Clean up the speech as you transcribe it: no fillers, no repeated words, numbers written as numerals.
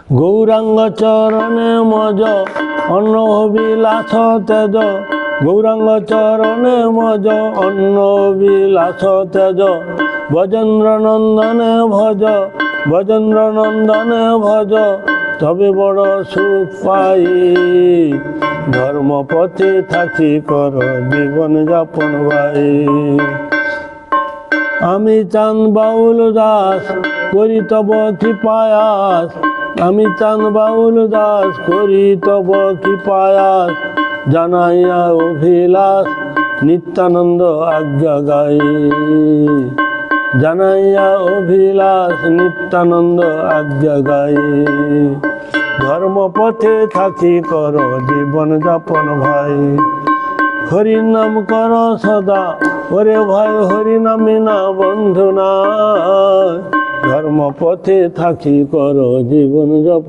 গৌরাঙ্গ চরণে মজ অন্ন অবিলাস তেজ, গৌরাঙ্গ চরণে মজ অন্ন অবিলাস তেজ, ব্রজেন্দ্র নন্দনে ভজ, ব্রজেন্দ্র নন্দনে ভজ, তবে বড় সুখ পাই। ধর্মপথে থাকি কর জীবন যাপন ভাই। আমি চাঁদ বাউল দাস করি তব কৃপায়াস, আমি চাঁদ বাউল দাস করি তব কৃপায়াস, জানাইয়া অভিলাষ নিত্যানন্দ আজ্ঞা গাই। জানাইয়া অভিলাষ নিত্যানন্দ আজ্ঞা গাই। ধর্মপথে থাকি কর জীবন যাপন ভাই। হরি নাম কর সদা, ওরে ভাই হরি নামে না বন্ধু না। ধর্মপথে থাকি কর জীবন যাপন।